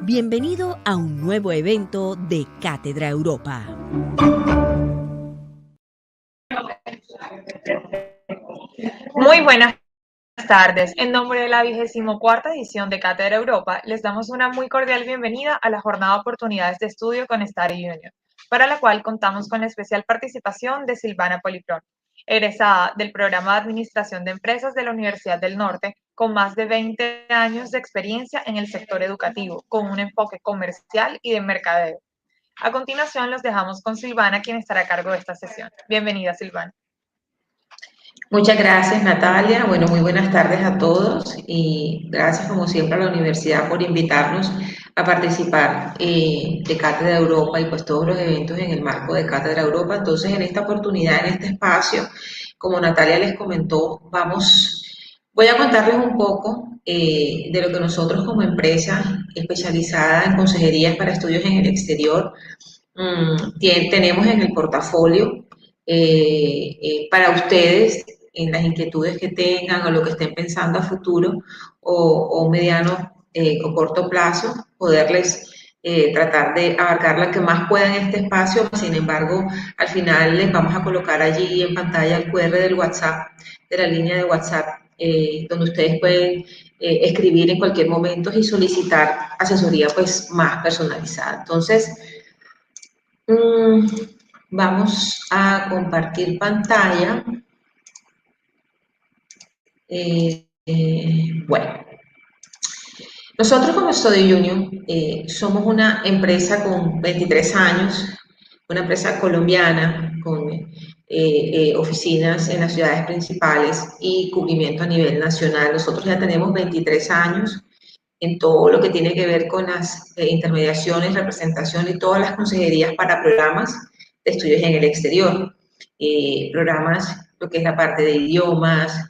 Bienvenido a un nuevo evento de Cátedra Europa. Muy buenas tardes. En nombre de la 24ª edición de Cátedra Europa, les damos una muy cordial bienvenida a la jornada de Oportunidades de Estudio con Study Union, para la cual contamos con la especial participación de Silvana Poliprón, egresada del programa de Administración de Empresas de la Universidad del Norte, con más de 20 años de experiencia en el sector educativo, con un enfoque comercial y de mercadeo. A continuación, los dejamos con Silvana, quien estará a cargo de esta sesión. Bienvenida, Silvana. Muchas gracias, Natalia. Bueno, muy buenas tardes a todos y gracias como siempre a la universidad por invitarnos a participar de Cátedra Europa y pues todos los eventos en el marco de Cátedra Europa. Entonces, en esta oportunidad, en este espacio, como Natalia les comentó, voy a contarles un poco de lo que nosotros como empresa especializada en consejerías para estudios en el exterior tenemos en el portafolio para ustedes en las inquietudes que tengan o lo que estén pensando a futuro o mediano o corto plazo, poderles tratar de abarcar la que más puedan en este espacio. Sin embargo, al final les vamos a colocar allí en pantalla el QR del WhatsApp, de la línea de WhatsApp, donde ustedes pueden escribir en cualquier momento y solicitar asesoría pues más personalizada. Entonces, vamos a compartir pantalla. Bueno, nosotros como Study Union somos una empresa con 23 años, una empresa colombiana con oficinas en las ciudades principales y cubrimiento a nivel nacional. Nosotros ya tenemos 23 años en todo lo que tiene que ver con las intermediaciones, representación y todas las consejerías para programas de estudios en el exterior. Programas, lo que es la parte de idiomas,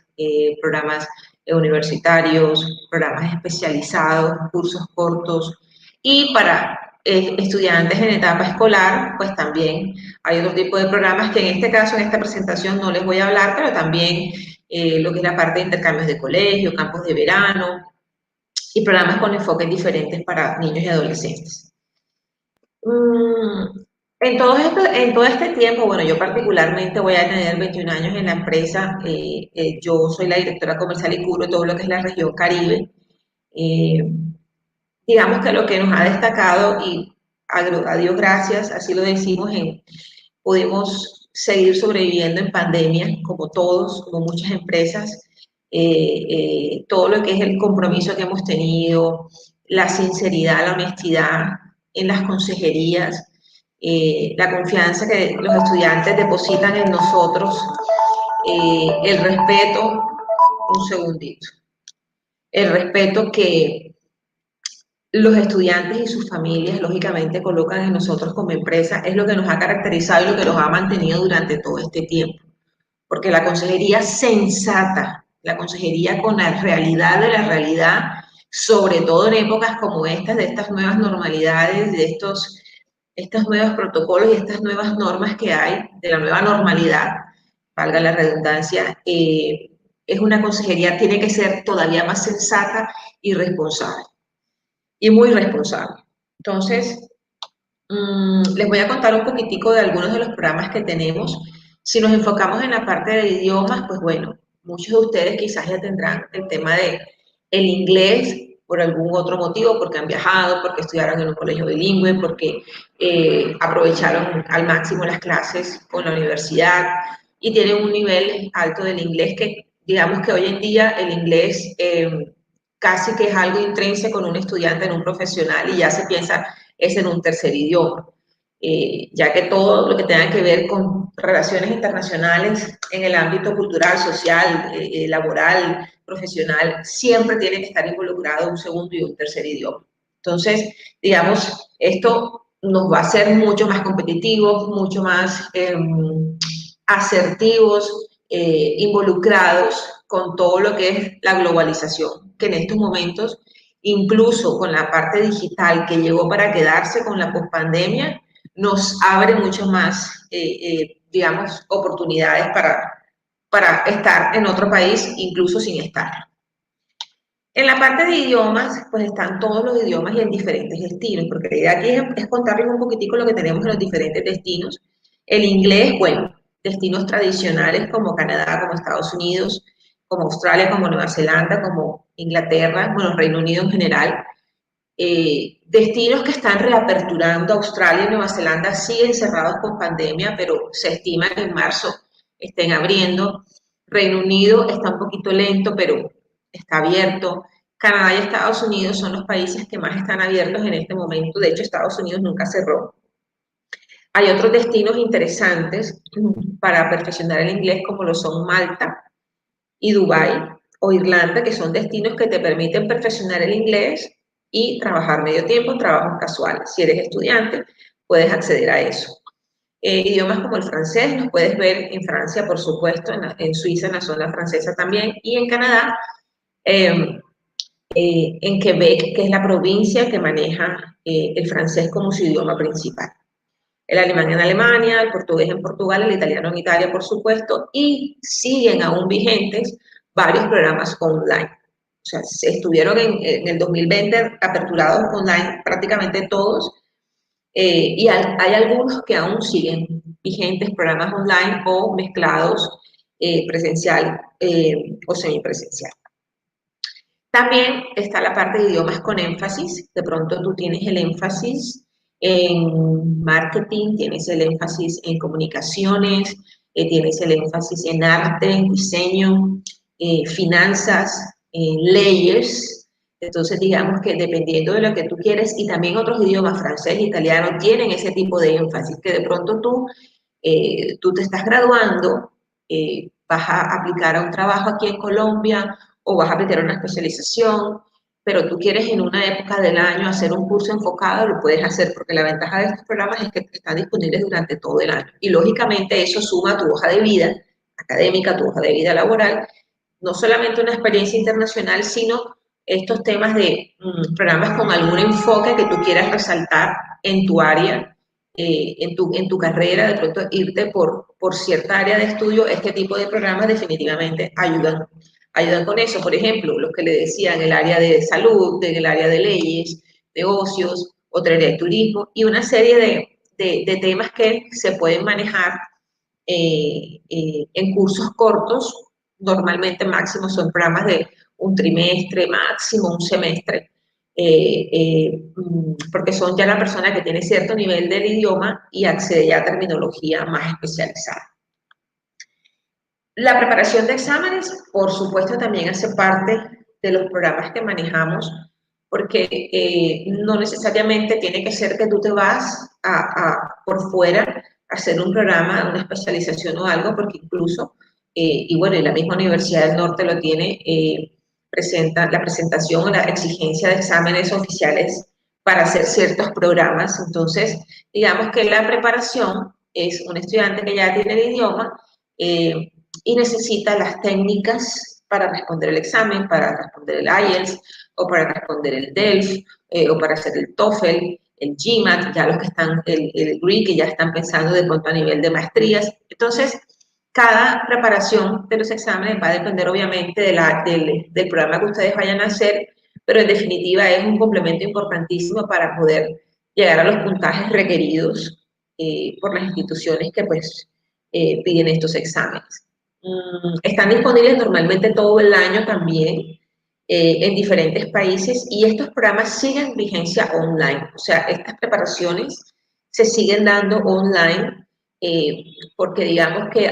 programas universitarios, programas especializados, cursos cortos y para estudiantes en etapa escolar, pues también hay otro tipo de programas que en este caso, en esta presentación no les voy a hablar, pero también lo que es la parte de intercambios de colegio, campos de verano, y programas con enfoques diferentes para niños y adolescentes. En todo este tiempo, bueno, yo particularmente voy a tener 21 años en la empresa. Yo soy la directora comercial y cubro todo lo que es la región Caribe. Digamos que lo que nos ha destacado, y a Dios gracias, así lo decimos, pudimos seguir sobreviviendo en pandemia, como todos, como muchas empresas. Todo lo que es el compromiso que hemos tenido, la sinceridad, la honestidad en las consejerías, la confianza que los estudiantes depositan en nosotros, el respeto, un segundito, el respeto que los estudiantes y sus familias lógicamente colocan en nosotros como empresa es lo que nos ha caracterizado y lo que nos ha mantenido durante todo este tiempo. Porque la consejería sensata, la consejería con la realidad de la realidad, sobre todo en épocas como estas, de estas nuevas normalidades, de estos nuevos protocolos y estas nuevas normas que hay, de la nueva normalidad, valga la redundancia, es una consejería, tiene que ser todavía más sensata y responsable, y muy responsable. Entonces, les voy a contar un poquitico de algunos de los programas que tenemos. Si nos enfocamos en la parte de idiomas, pues bueno, muchos de ustedes quizás ya tendrán el tema de el inglés por algún otro motivo, porque han viajado, porque estudiaron en un colegio bilingüe, porque aprovecharon al máximo las clases con la universidad y tienen un nivel alto del inglés que, digamos que hoy en día el inglés casi que es algo intrínseco en un estudiante, en un profesional, y ya se piensa es en un tercer idioma, ya que todo lo que tenga que ver con relaciones internacionales en el ámbito cultural, social, laboral, profesional, siempre tiene que estar involucrado un segundo y un tercer idioma. Entonces, digamos, esto nos va a hacer mucho más competitivos, mucho más asertivos, involucrados con todo lo que es la globalización, que en estos momentos, incluso con la parte digital que llegó para quedarse con la pospandemia, nos abre mucho más, digamos, oportunidades para estar en otro país, incluso sin estar. En la parte de idiomas, pues están todos los idiomas y en diferentes destinos, porque la idea aquí es contarles un poquitico lo que tenemos en los diferentes destinos. El inglés, bueno, destinos tradicionales como Canadá, como Estados Unidos, como Australia, como Nueva Zelanda, como Inglaterra, bueno, Reino Unido en general. Destinos que están reaperturando. Australia y Nueva Zelanda siguen cerrados con pandemia, pero se estima que en marzo estén abriendo. Reino Unido está un poquito lento, pero está abierto. Canadá y Estados Unidos son los países que más están abiertos en este momento. De hecho, Estados Unidos nunca cerró. Hay otros destinos interesantes para perfeccionar el inglés, como lo son Malta y Dubái o Irlanda, que son destinos que te permiten perfeccionar el inglés y trabajar medio tiempo, trabajos casuales. Si eres estudiante, puedes acceder a eso. Idiomas como el francés los puedes ver en Francia, por supuesto, en Suiza, en la zona francesa también, y en Canadá, en Quebec, que es la provincia que maneja el francés como su idioma principal. El alemán en Alemania, el portugués en Portugal, el italiano en Italia, por supuesto, y siguen aún vigentes varios programas online. O sea, se estuvieron en el 2020 aperturados online prácticamente todos, y hay algunos que aún siguen vigentes, programas online o mezclados, presencial o semipresencial. También está la parte de idiomas con énfasis. De pronto tú tienes el énfasis en marketing, tienes el énfasis en comunicaciones, tienes el énfasis en arte, en diseño, finanzas, leyes. Entonces, digamos que dependiendo de lo que tú quieres, y también otros idiomas, francés, italiano, tienen ese tipo de énfasis, que de pronto tú te estás graduando, vas a aplicar a un trabajo aquí en Colombia o vas a aplicar una especialización, pero tú quieres en una época del año hacer un curso enfocado, lo puedes hacer, porque la ventaja de estos programas es que están disponibles durante todo el año. Y lógicamente eso suma a tu hoja de vida académica, tu hoja de vida laboral, no solamente una experiencia internacional, sino estos temas de programas con algún enfoque que tú quieras resaltar en tu área, en tu carrera, de pronto irte por cierta área de estudio. Este tipo de programas definitivamente ayudan con eso. Por ejemplo, los que le decía en el área de salud, en el área de leyes, negocios, hotelería y turismo, y una serie de temas que se pueden manejar en cursos cortos. Normalmente máximo son programas de un trimestre, máximo un semestre, porque son ya la persona que tiene cierto nivel del idioma y accede ya a terminología más especializada. La preparación de exámenes, por supuesto, también hace parte de los programas que manejamos, porque no necesariamente tiene que ser que tú te vas por fuera a hacer un programa, una especialización o algo, porque incluso, y bueno, y la misma Universidad del Norte lo tiene, presenta la presentación o la exigencia de exámenes oficiales para hacer ciertos programas. Entonces, digamos que la preparación es un estudiante que ya tiene el idioma, y necesita las técnicas para responder el examen, para responder el IELTS o para responder el DELF, o para hacer el TOEFL, el GMAT, ya los que están, el GRE, que ya están pensando de pronto a nivel de maestrías. Entonces, cada preparación de los exámenes va a depender obviamente del programa que ustedes vayan a hacer, pero en definitiva es un complemento importantísimo para poder llegar a los puntajes requeridos por las instituciones que pues piden estos exámenes. Están disponibles normalmente todo el año también, en diferentes países, y estos programas siguen vigencia online. O sea, estas preparaciones se siguen dando online, porque digamos que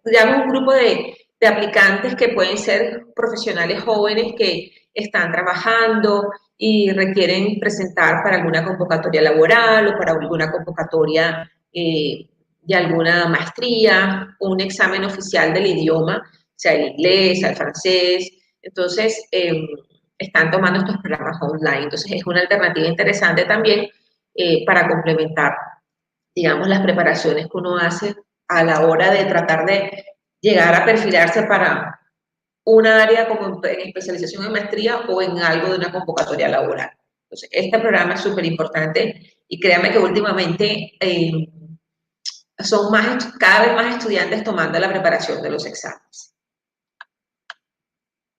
digamos un grupo de aplicantes que pueden ser profesionales jóvenes que están trabajando y requieren presentar para alguna convocatoria laboral o para alguna convocatoria de alguna maestría, un examen oficial del idioma, sea el inglés, sea el francés. Entonces, están tomando estos programas online. Entonces, es una alternativa interesante también para complementar, digamos, las preparaciones que uno hace a la hora de tratar de llegar a perfilarse para una área como en especialización en maestría o en algo de una convocatoria laboral. Entonces, este programa es súper importante y créanme que últimamente son cada vez más estudiantes tomando la preparación de los exámenes.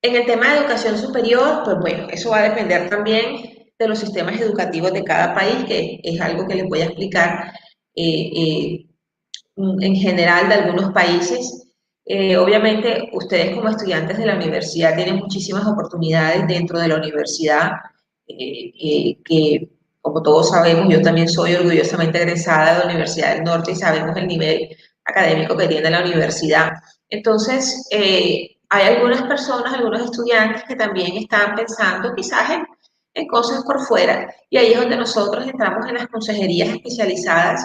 En el tema de educación superior, pues bueno, eso va a depender también de los sistemas educativos de cada país, que es algo que les voy a explicar en general de algunos países. Obviamente, ustedes como estudiantes de la universidad tienen muchísimas oportunidades dentro de la universidad, que como todos sabemos, yo también soy orgullosamente egresada de la Universidad del Norte y sabemos el nivel académico que tiene la universidad. Entonces, hay algunas personas, algunos estudiantes que también están pensando quizás en cosas por fuera, y ahí es donde nosotros entramos en las consejerías especializadas,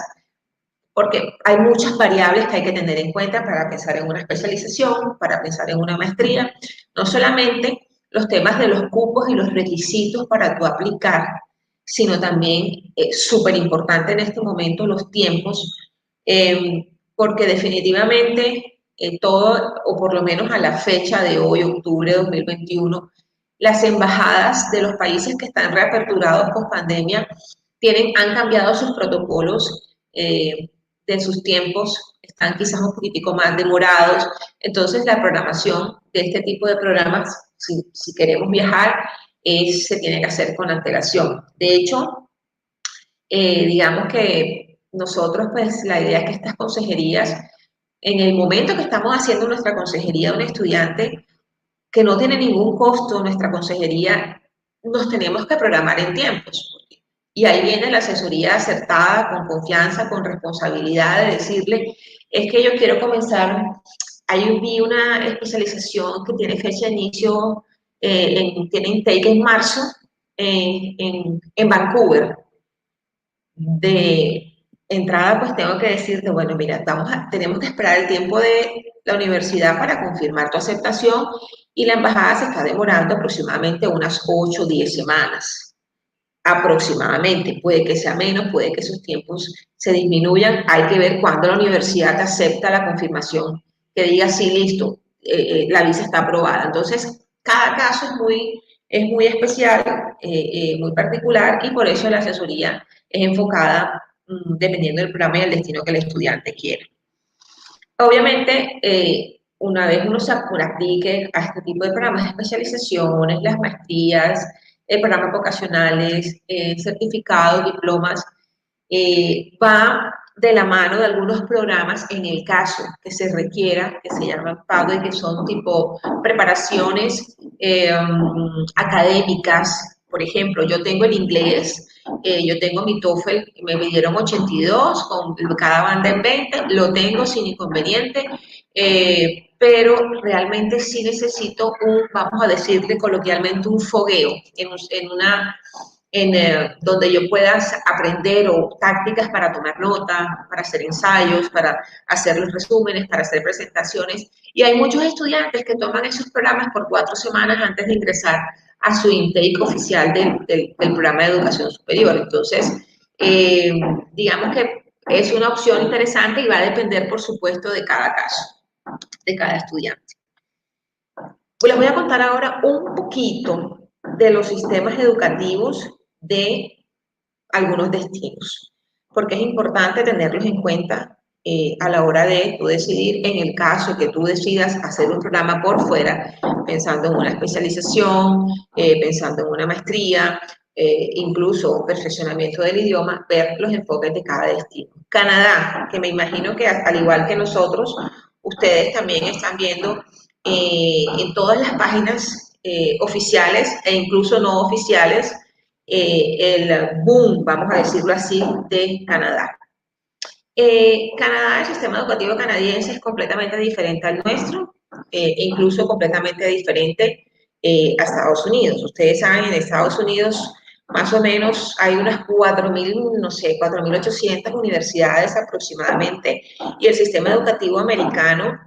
porque hay muchas variables que hay que tener en cuenta para pensar en una especialización, para pensar en una maestría, no solamente los temas de los cupos y los requisitos para tu aplicar, sino también, súper importante en este momento, los tiempos, porque definitivamente todo, o por lo menos a la fecha de hoy, octubre de 2021, las embajadas de los países que están reaperturados post pandemia han cambiado sus protocolos, de sus tiempos, están quizás un poquitico más demorados. Entonces, la programación de este tipo de programas, si queremos viajar, se tiene que hacer con antelación. De hecho, digamos que nosotros, pues, la idea es que estas consejerías, en el momento que estamos haciendo nuestra consejería a un estudiante, que no tiene ningún costo nuestra consejería, nos tenemos que programar en tiempos. Y ahí viene la asesoría acertada, con confianza, con responsabilidad, de decirle, es que yo quiero comenzar, ahí vi una especialización que tiene fecha de inicio, tiene intake en marzo, en Vancouver. De entrada, pues tengo que decirte, bueno, mira, tenemos que esperar el tiempo de la universidad para confirmar tu aceptación, y la embajada se está demorando aproximadamente unas 8 o 10 semanas. Aproximadamente, puede que sea menos, puede que esos tiempos se disminuyan, hay que ver cuándo la universidad te acepta la confirmación, que diga, sí, listo, la visa está aprobada. Entonces, cada caso es muy especial, muy particular, y por eso la asesoría es enfocada dependiendo del programa y el destino que el estudiante quiere. Obviamente, una vez uno se aplique a este tipo de programas de especializaciones, las maestrías, programas vocacionales, certificados, diplomas, va de la mano de algunos programas en el caso que se requiera, que se llaman PADO y que son tipo preparaciones académicas. Por ejemplo, yo tengo el inglés, yo tengo mi TOEFL, me pidieron 82, con cada banda en 20, lo tengo sin inconveniente, pero realmente sí necesito vamos a decirle coloquialmente, un fogueo donde yo pueda aprender, o tácticas para tomar nota, para hacer ensayos, para hacer los resúmenes, para hacer presentaciones. Y hay muchos estudiantes que toman esos programas por 4 semanas antes de ingresar a su intake oficial del programa de educación superior. Entonces, digamos que es una opción interesante y va a depender, por supuesto, de cada caso, de cada estudiante. Pues les voy a contar ahora un poquito de los sistemas educativos de algunos destinos, porque es importante tenerlos en cuenta a la hora de tú decidir, en el caso que tú decidas hacer un programa por fuera, pensando en una especialización, pensando en una maestría, incluso perfeccionamiento del idioma, ver los enfoques de cada destino. Canadá, que me imagino que al igual que nosotros, ustedes también están viendo en todas las páginas oficiales e incluso no oficiales, el boom, vamos a decirlo así, de Canadá. Canadá, el sistema educativo canadiense es completamente diferente al nuestro, incluso completamente diferente a Estados Unidos. Ustedes saben, en Estados Unidos más o menos hay unas 4.000, no sé, 4.800 universidades aproximadamente, y el sistema educativo americano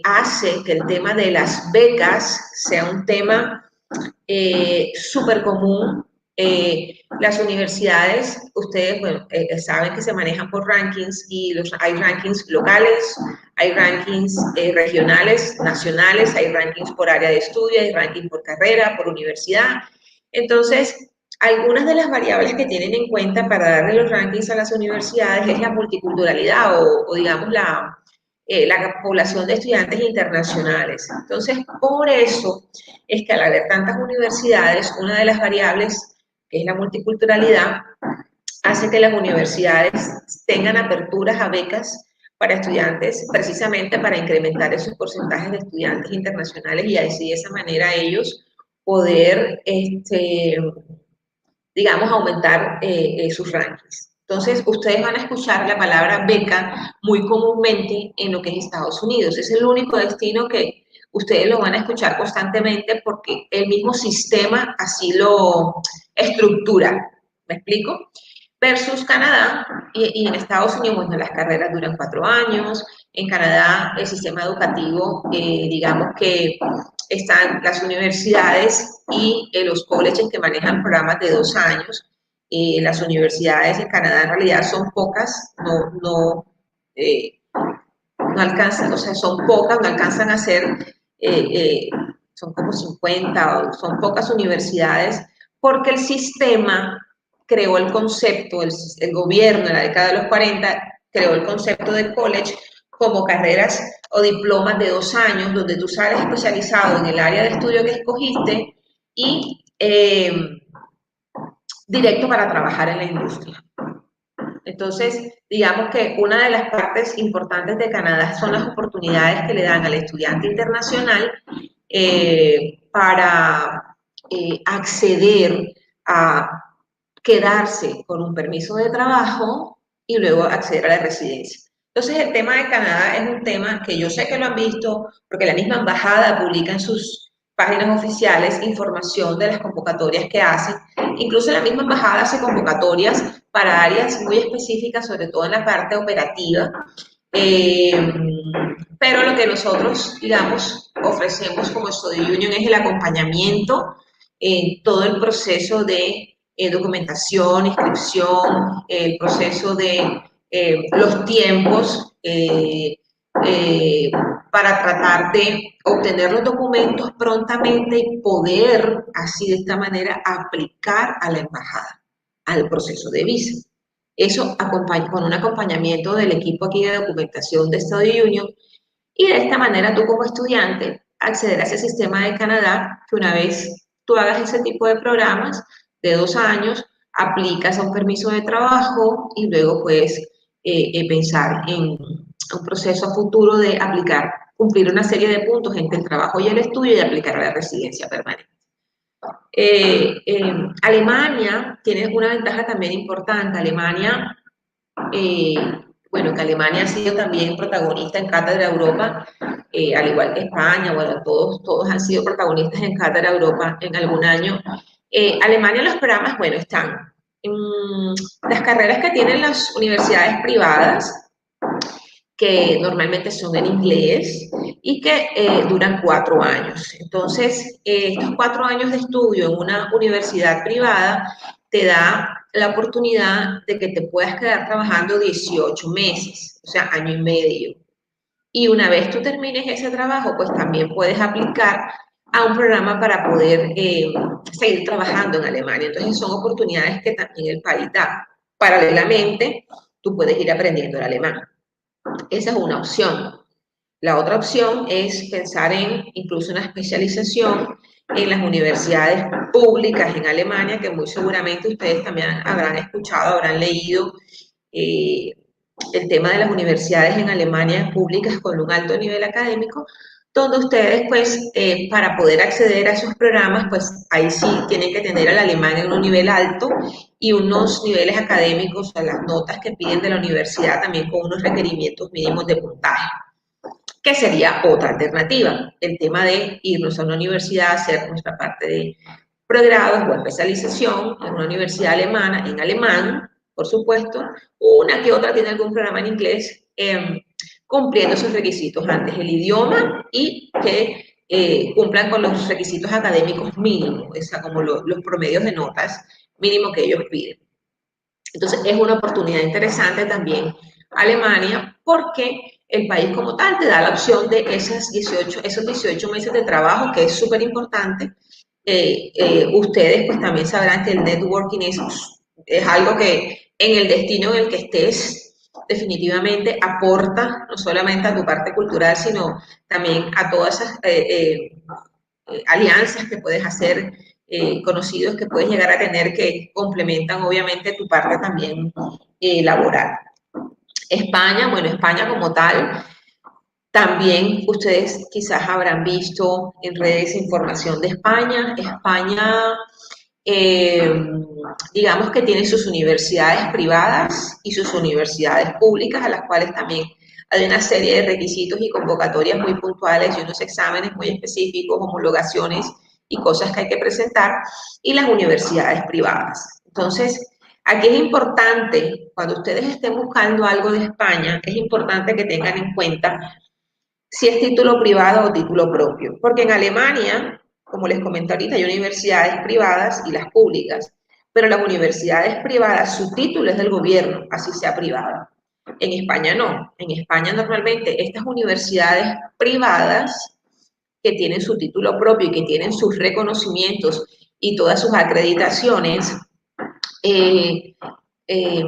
hace que el tema de las becas sea un tema súper común. Las universidades, ustedes bueno, saben que se manejan por rankings, y hay rankings locales, hay rankings regionales, nacionales, hay rankings por área de estudio, hay rankings por carrera, por universidad. Entonces, Algunas de las variables que tienen en cuenta para darle los rankings a las universidades es la multiculturalidad o digamos, la población de estudiantes internacionales. Entonces, por eso es que al haber tantas universidades, una de las variables, que es la multiculturalidad, hace que las universidades tengan aperturas a becas para estudiantes, precisamente para incrementar esos porcentajes de estudiantes internacionales y así de esa manera ellos poder, digamos, aumentar sus rankings. Entonces, ustedes van a escuchar la palabra beca muy comúnmente en lo que es Estados Unidos. Es el único destino que ustedes lo van a escuchar constantemente porque el mismo sistema así lo estructura. ¿Me explico? Versus Canadá, y en Estados Unidos, bueno, las carreras duran 4 años, en Canadá el sistema educativo, digamos que están las universidades y los colleges que manejan programas de 2 años. Las universidades en Canadá en realidad son pocas, no alcanzan, o sea, son pocas, no alcanzan a ser, son como 50, son pocas universidades, porque el sistema creó el concepto, el gobierno en la década de los 40 creó el concepto de college como carreras o diplomas de 2 años, donde tú sales especializado en el área de estudio que escogiste y directo para trabajar en la industria. Entonces, digamos que una de las partes importantes de Canadá son las oportunidades que le dan al estudiante internacional para acceder a quedarse con un permiso de trabajo y luego acceder a la residencia. Entonces, el tema de Canadá es un tema que yo sé que lo han visto porque la misma embajada publica en sus páginas oficiales información de las convocatorias que hacen. Incluso la misma embajada hace convocatorias para áreas muy específicas, sobre todo en la parte operativa. Pero lo que nosotros, digamos, ofrecemos como Study Union es el acompañamiento en todo el proceso de documentación, inscripción, el proceso de los tiempos para tratar de obtener los documentos prontamente y poder así de esta manera aplicar a la embajada, al proceso de visa. Eso con un acompañamiento del equipo aquí de documentación de Study Union y de esta manera tú como estudiante acceder a ese sistema de Canadá que una vez tú hagas ese tipo de programas de 2 años, aplicas a un permiso de trabajo y luego puedes pensar en un proceso futuro de aplicar, cumplir una serie de puntos entre el trabajo y el estudio y aplicar a la residencia permanente. Alemania tiene una ventaja también importante. Alemania, bueno, que Alemania ha sido también protagonista en Cátedra Europa, al igual que España, bueno, todos han sido protagonistas en Cátedra Europa en algún año. Alemania, los programas, bueno, están las carreras que tienen las universidades privadas, que normalmente son en inglés y que duran 4 años. Entonces, estos 4 años de estudio en una universidad privada te da la oportunidad de que te puedas quedar trabajando 18 meses, o sea, año y medio. Y una vez tú termines ese trabajo, pues también puedes aplicar a un programa para poder seguir trabajando en Alemania. Entonces, son oportunidades que también el país da. Paralelamente, tú puedes ir aprendiendo el alemán. Esa es una opción. La otra opción es pensar en incluso una especialización en las universidades públicas en Alemania, que muy seguramente ustedes también habrán escuchado, habrán leído el tema de las universidades en Alemania públicas con un alto nivel académico, donde ustedes, pues, para poder acceder a esos programas, pues, ahí sí tienen que tener al alemán en un nivel alto y unos niveles académicos, o sea, las notas que piden de la universidad también con unos requerimientos mínimos de puntaje, que sería otra alternativa, el tema de irnos a una universidad, hacer nuestra parte de pregrados o especialización en una universidad alemana, en alemán, por supuesto, una que otra tiene algún programa en inglés, cumpliendo esos requisitos antes, el idioma y que cumplan con los requisitos académicos mínimos, o sea, como los promedios de notas mínimos que ellos piden. Entonces, es una oportunidad interesante también Alemania porque el país como tal te da la opción de esos 18 meses de trabajo, que es súper importante, ustedes pues también sabrán que el networking es algo que en el destino en el que estés definitivamente aporta no solamente a tu parte cultural, sino también a todas esas alianzas que puedes hacer, conocidos que puedes llegar a tener que complementan obviamente tu parte también laboral. España, bueno, España como tal, también ustedes quizás habrán visto en redes información de España. España, eh, digamos que tiene sus universidades privadas y sus universidades públicas, a las cuales también hay una serie de requisitos y convocatorias muy puntuales y unos exámenes muy específicos, homologaciones y cosas que hay que presentar, y las universidades privadas. Entonces, aquí es importante, cuando ustedes estén buscando algo de España, es importante que tengan en cuenta si es título privado o título propio. Porque en Alemania, como les comenté ahorita, hay universidades privadas y las públicas, pero las universidades privadas, su título es del gobierno, así sea privada. En España no. En España normalmente estas universidades privadas que tienen su título propio y que tienen sus reconocimientos y todas sus acreditaciones, eh, eh,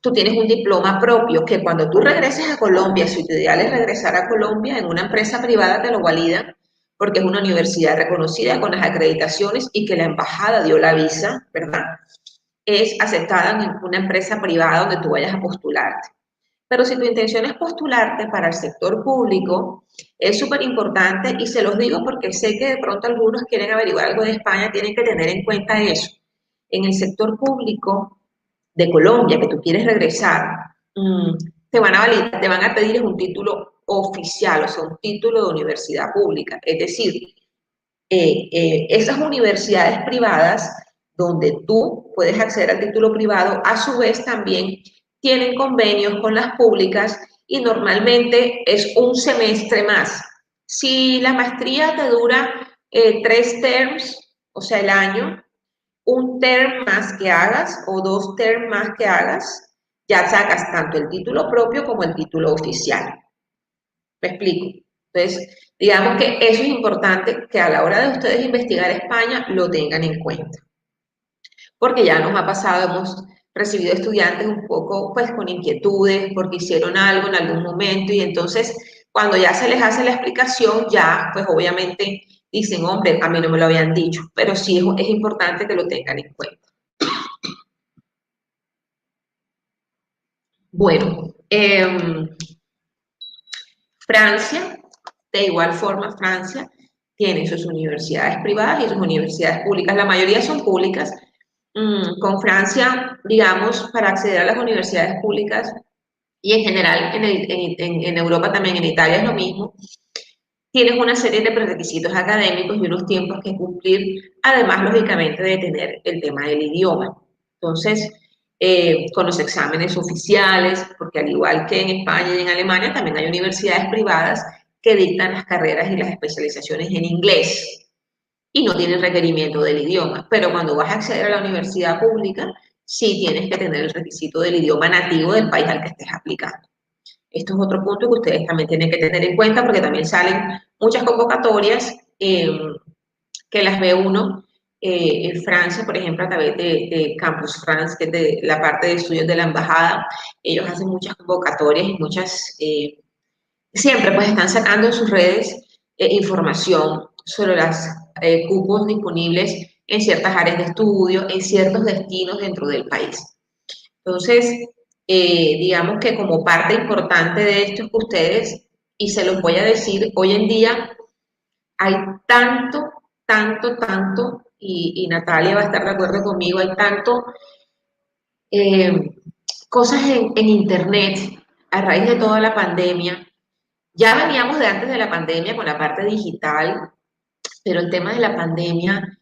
tú tienes un diploma propio que cuando tú regreses a Colombia, si tu ideal es regresar a Colombia, en una empresa privada te lo validan porque es una universidad reconocida con las acreditaciones y que la embajada dio la visa, ¿verdad? Es aceptada en una empresa privada donde tú vayas a postularte. Pero si tu intención es postularte para el sector público, es súper importante y se los digo porque sé que de pronto algunos quieren averiguar algo de España, tienen que tener en cuenta eso. En el sector público de Colombia, que tú quieres regresar, te van a validar, te van a pedir un título oficial, o sea, un título de universidad pública. Es decir, esas universidades privadas donde tú puedes acceder al título privado, a su vez también tienen convenios con las públicas y normalmente es un semestre más. Si la maestría te dura 3 terms, o sea, el año, un term más que hagas o 2 terms más que hagas, ya sacas tanto el título propio como el título oficial. ¿Me explico? Entonces, digamos que eso es importante que a la hora de ustedes investigar España lo tengan en cuenta. Porque ya nos ha pasado, hemos recibido estudiantes un poco pues con inquietudes porque hicieron algo en algún momento y entonces cuando ya se les hace la explicación ya pues obviamente dicen, hombre, a mí no me lo habían dicho, pero sí es importante que lo tengan en cuenta. Bueno, Francia, de igual forma, Francia tiene sus universidades privadas y sus universidades públicas. La mayoría son públicas. Con Francia, digamos, para acceder a las universidades públicas y en general en Europa también, en Italia es lo mismo, tienes una serie de requisitos académicos y unos tiempos que cumplir, además, lógicamente, de tener el tema del idioma. Entonces, con los exámenes oficiales, porque al igual que en España y en Alemania, también hay universidades privadas que dictan las carreras y las especializaciones en inglés y no tienen requerimiento del idioma. Pero cuando vas a acceder a la universidad pública, sí tienes que tener el requisito del idioma nativo del país al que estés aplicando. Esto es otro punto que ustedes también tienen que tener en cuenta porque también salen muchas convocatorias que las ve uno en Francia, por ejemplo, a través de Campus France, que es de la parte de estudios de la embajada. Ellos hacen muchas convocatorias y muchas, siempre pues están sacando en sus redes información sobre las cupos disponibles en ciertas áreas de estudio, en ciertos destinos dentro del país. Entonces, digamos que como parte importante de esto es que ustedes, y se los voy a decir, hoy en día hay tanto, y Natalia va a estar de acuerdo conmigo, hay tanto eh, cosas en Internet a raíz de toda la pandemia. Ya veníamos de antes de la pandemia con la parte digital, pero el tema de la pandemia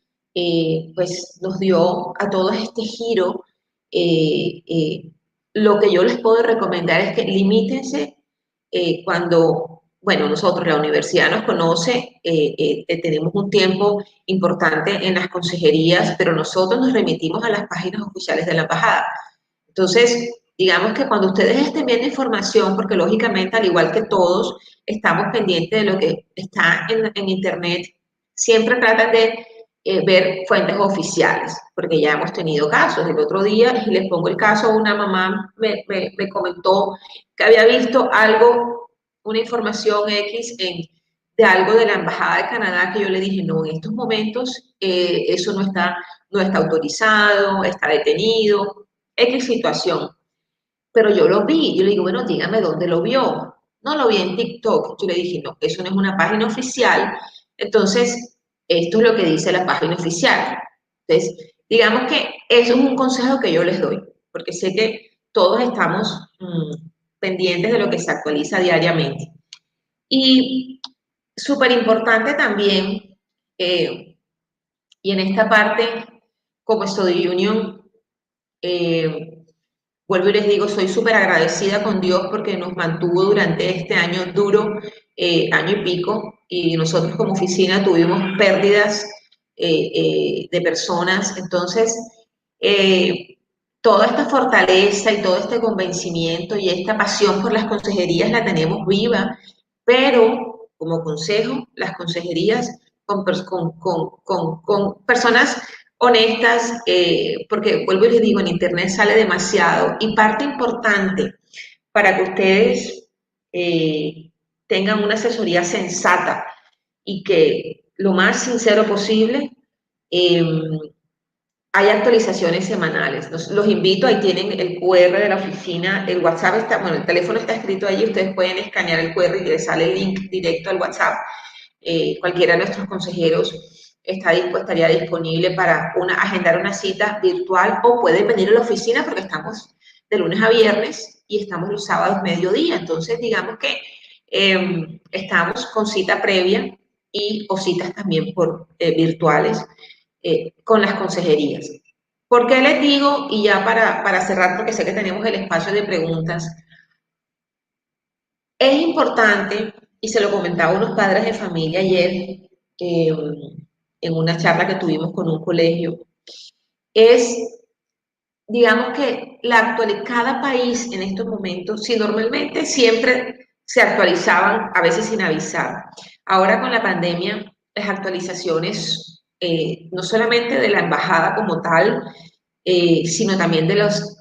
pues nos dio a todos este giro. eh, eh, lo que yo les puedo recomendar es que limítense cuando, bueno, nosotros, la universidad nos conoce, tenemos un tiempo importante en las consejerías, pero nosotros nos remitimos a las páginas oficiales de la embajada. Entonces, digamos que cuando ustedes estén viendo información, porque lógicamente, al igual que todos, estamos pendientes de lo que está en Internet, siempre tratan de ver fuentes oficiales, porque ya hemos tenido casos. El otro día, y les pongo el caso, una mamá me comentó que había visto algo, una información X de algo de la Embajada de Canadá, que yo le dije, no, en estos momentos eso no está autorizado, está detenido, X situación. Pero yo lo vi, yo le digo, bueno, dígame dónde lo vio. No lo vi en TikTok. Yo le dije, no, eso no es una página oficial. Entonces, esto es lo que dice la página oficial. Entonces, digamos que eso es un consejo que yo les doy, porque sé que todos estamos pendientes de lo que se actualiza diariamente. Y súper importante también, y en esta parte, como Study Union, eh, vuelvo y les digo, soy súper agradecida con Dios porque nos mantuvo durante este año duro, año y pico, y nosotros como oficina tuvimos pérdidas de personas. Entonces, eh, toda esta fortaleza y todo este convencimiento y esta pasión por las consejerías la tenemos viva, pero como consejo, las consejerías con personas honestas, porque vuelvo y les digo, en Internet sale demasiado y parte importante para que ustedes tengan una asesoría sensata y que lo más sincero posible, eh, hay actualizaciones semanales. Los invito, ahí tienen el QR de la oficina, el WhatsApp está, bueno, el teléfono está escrito allí, ustedes pueden escanear el QR y les sale el link directo al WhatsApp. Cualquiera de nuestros consejeros estaría disponible para agendar una cita virtual o pueden venir a la oficina porque estamos de lunes a viernes y estamos los sábados mediodía. Entonces, digamos que estamos con cita previa o citas también virtuales con las consejerías. ¿Por qué les digo? Y ya para cerrar, porque sé que tenemos el espacio de preguntas, es importante, y se lo comentaba a unos padres de familia ayer, en una charla que tuvimos con un colegio, es, digamos que cada país en estos momentos, si normalmente siempre se actualizaban, a veces sin avisar, ahora con la pandemia, las actualizaciones, no solamente de la embajada como tal, sino también de los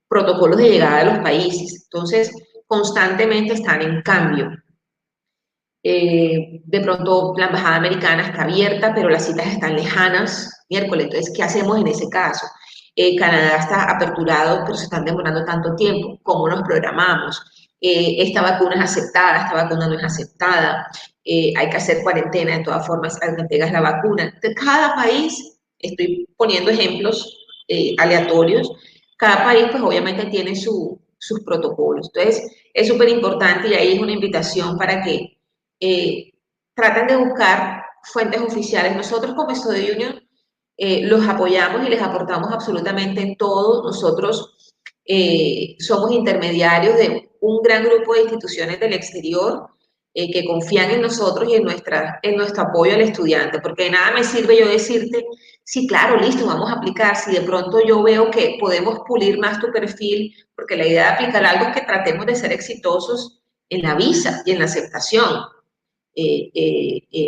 protocolos de llegada de los países. Entonces, constantemente están en cambio. De pronto la embajada americana está abierta, pero las citas están lejanas, miércoles. Entonces, ¿qué hacemos en ese caso? Canadá está aperturado, pero se están demorando tanto tiempo. ¿Cómo nos programamos? Esta vacuna es aceptada, esta vacuna no es aceptada. Hay que hacer cuarentena de todas formas al que tengas la vacuna. De cada país, estoy poniendo ejemplos aleatorios, cada país pues obviamente tiene sus protocolos. Entonces, es súper importante y ahí es una invitación para que traten de buscar fuentes oficiales. Nosotros como Study Union los apoyamos y les aportamos absolutamente todo. Nosotros somos intermediarios de un gran grupo de instituciones del exterior que confían en nosotros y en nuestro apoyo al estudiante, porque de nada me sirve yo decirte, sí, claro, listo, vamos a aplicar, si de pronto yo veo que podemos pulir más tu perfil, porque la idea de aplicar algo es que tratemos de ser exitosos en la visa y en la aceptación.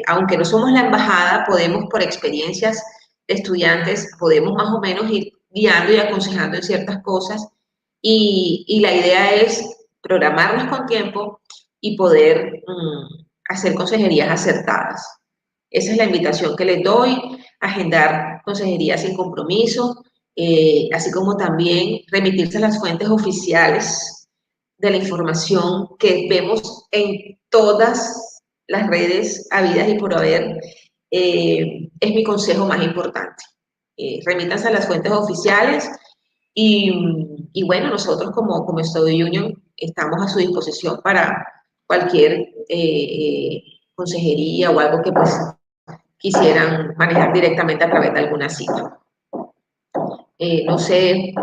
Aunque no somos la embajada, podemos por experiencias de estudiantes, podemos más o menos ir guiando y aconsejando en ciertas cosas y la idea es programarnos con tiempo y poder hacer consejerías acertadas. Esa es la invitación que les doy, agendar consejerías sin compromiso, así como también remitirse a las fuentes oficiales de la información que vemos en todas las redes habidas y por haber, es mi consejo más importante. Remítanse a las fuentes oficiales y bueno, nosotros como Study Union estamos a su disposición para cualquier consejería o algo que pues quisieran manejar directamente a través de alguna cita. No sé,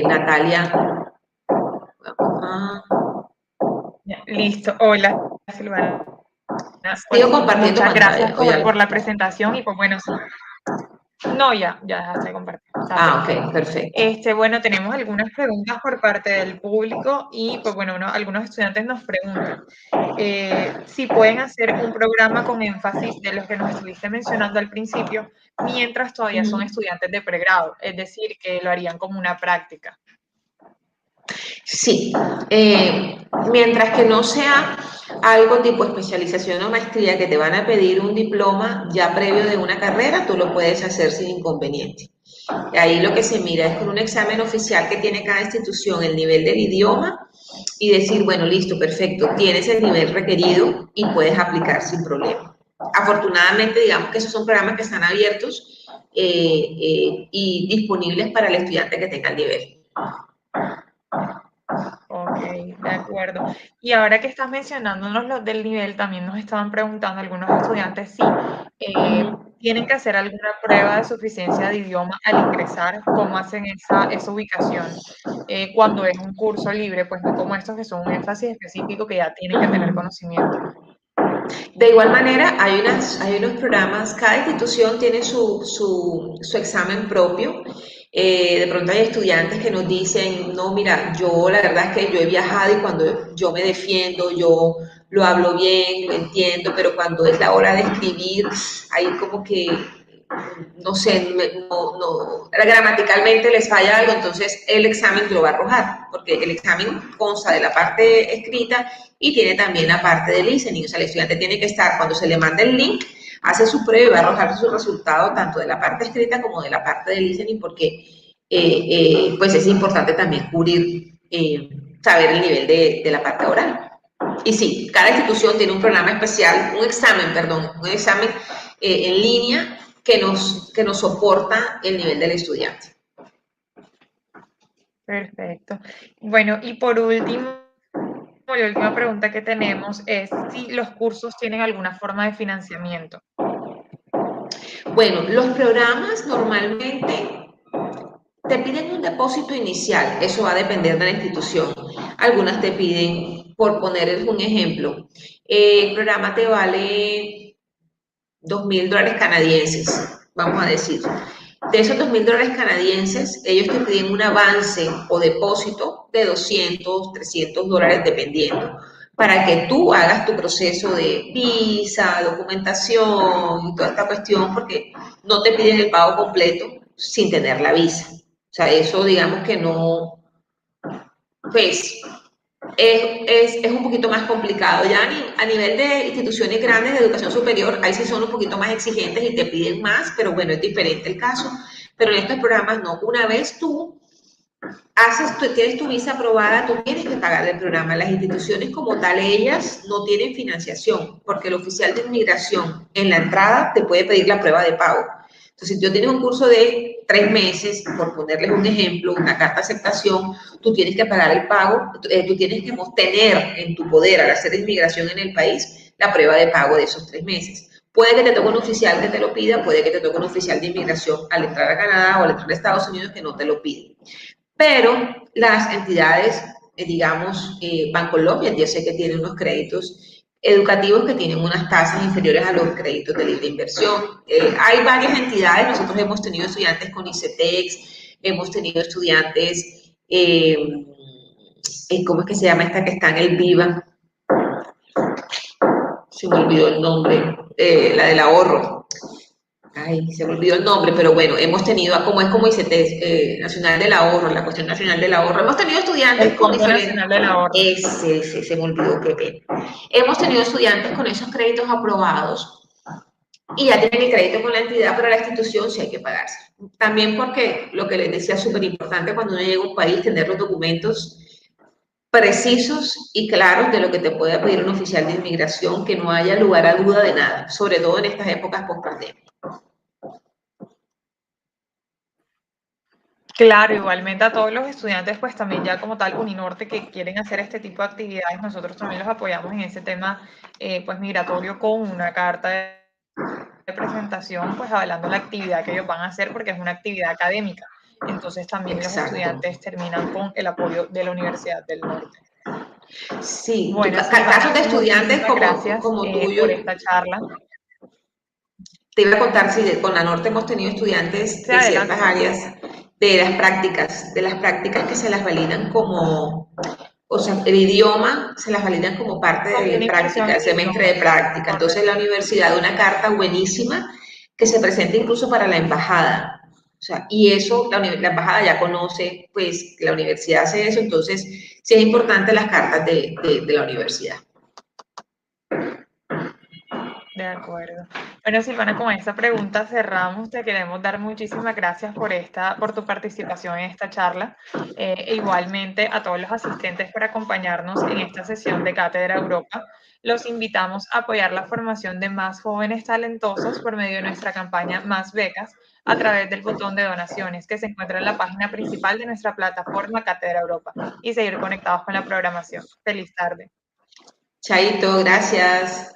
Natalia. Listo. Hola, Silvana. Pues Sigo compartiendo muchas gracias pantalla. por la presentación y pues bueno, sí. No, ya dejaste de compartir. Ah, ok, perfecto. Bueno, tenemos algunas preguntas por parte del público y pues bueno, algunos estudiantes nos preguntan si pueden hacer un programa con énfasis de los que nos estuviste mencionando al principio mientras todavía son estudiantes de pregrado, es decir, que lo harían como una práctica. Sí, mientras que no sea algo tipo especialización o maestría que te van a pedir un diploma ya previo de una carrera, tú lo puedes hacer sin inconveniente. Ahí lo que se mira es con un examen oficial que tiene cada institución el nivel del idioma y decir, bueno, listo, perfecto, tienes el nivel requerido y puedes aplicar sin problema. Afortunadamente, digamos que esos son programas que están abiertos y disponibles para el estudiante que tenga el nivel. Ok, de acuerdo. Y ahora que estás mencionándonos los del nivel, también nos estaban preguntando algunos estudiantes si tienen que hacer alguna prueba de suficiencia de idioma al ingresar, cómo hacen esa ubicación cuando es un curso libre, pues no como estos que son un énfasis específico que ya tienen que tener conocimiento. De igual manera, hay unos programas, cada institución tiene su examen propio. De pronto hay estudiantes que nos dicen, no, mira, yo la verdad es que yo he viajado y cuando yo me defiendo, yo lo hablo bien, lo entiendo, pero cuando es la hora de escribir, ahí como que no sé, gramaticalmente les falla algo, entonces el examen lo va a arrojar, porque el examen consta de la parte escrita y tiene también la parte de listening, o sea, el estudiante tiene que estar, cuando se le manda el link, hace su prueba y va a arrojar su resultado tanto de la parte escrita como de la parte de listening, porque pues es importante también cubrir, saber el nivel de la parte oral. Y sí, cada institución tiene un programa especial, un examen en línea que nos soporta el nivel del estudiante. Perfecto. Bueno, y por último, la última pregunta que tenemos es si los cursos tienen alguna forma de financiamiento. Bueno, los programas normalmente te piden un depósito inicial, eso va a depender de la institución. Algunas te piden, por poner un ejemplo, el programa te vale $2.000 canadienses, vamos a decir. De esos $2.000 canadienses, ellos te piden un avance o depósito de $200, $300, dependiendo, para que tú hagas tu proceso de visa, documentación y toda esta cuestión, porque no te piden el pago completo sin tener la visa. O sea, eso digamos que no, pues es un poquito más complicado. Ya a nivel de instituciones grandes de educación superior, ahí sí son un poquito más exigentes y te piden más, pero bueno, es diferente el caso. Pero en estos programas no. Una vez tú tienes tu visa aprobada, tú tienes que pagar el programa. Las instituciones como tal, ellas no tienen financiación, porque el oficial de inmigración en la entrada te puede pedir la prueba de pago. Entonces, si tú tienes un curso de 3 meses, por ponerles un ejemplo, una carta de aceptación, tú tienes que pagar el pago, tú tienes que tener en tu poder, al hacer inmigración en el país, la prueba de pago de esos 3 meses. Puede que te toque un oficial que te lo pida, puede que te toque un oficial de inmigración al entrar a Canadá o al entrar a Estados Unidos que no te lo pide. Pero las entidades, digamos, Bancolombia, yo sé que tiene unos créditos educativos que tienen unas tasas inferiores a los créditos de libre inversión. Hay varias entidades, nosotros hemos tenido estudiantes con ICETEX, hemos tenido estudiantes, ¿cómo es que se llama esta que está en el Viva? Se me olvidó el nombre, la del ahorro. Ay, se me olvidó el nombre, pero bueno, hemos tenido, como dice, Nacional del Ahorro, la cuestión nacional del ahorro. Hemos tenido estudiantes El con Fondo diferentes. Nacional del Ahorro. Ese, se me olvidó, qué pena. Hemos tenido estudiantes con esos créditos aprobados y ya tienen el crédito con la entidad, pero la institución sí hay que pagarse. También porque lo que les decía es súper importante cuando uno llega a un país, tener los documentos precisos y claros de lo que te puede pedir un oficial de inmigración, que no haya lugar a duda de nada, sobre todo en estas épocas post-pandemia. Claro, igualmente a todos los estudiantes, pues también ya como tal Uninorte que quieren hacer este tipo de actividades, nosotros también los apoyamos en ese tema, pues migratorio con una carta de presentación, pues avalando la actividad que ellos van a hacer porque es una actividad académica. Entonces también los Exacto. estudiantes terminan con el apoyo de la Universidad del Norte. Sí, Bueno, casos Silvana, de estudiantes muchísimas gracias como tuyo. por esta charla. Te iba a contar si con la Norte hemos tenido estudiantes Sí, de adelante, ciertas te áreas escucho. de las prácticas que se las validan como, o sea, el idioma se las validan como parte Como de una la inversión práctica, el en semestre de idiomas. práctica. Entonces la Correcto. universidad da una carta buenísima que se presenta incluso para la embajada. O sea, y eso la embajada ya conoce, pues la universidad hace eso, entonces sí es importante las cartas de la universidad. De acuerdo. Bueno, Silvana, con esta pregunta cerramos. Te queremos dar muchísimas gracias por tu participación en esta charla. E igualmente a todos los asistentes por acompañarnos en esta sesión de Cátedra Europa. Los invitamos a apoyar la formación de más jóvenes talentosos por medio de nuestra campaña Más Becas a través del botón de donaciones que se encuentra en la página principal de nuestra plataforma Cátedra Europa y seguir conectados con la programación. Feliz tarde. Chaito, gracias.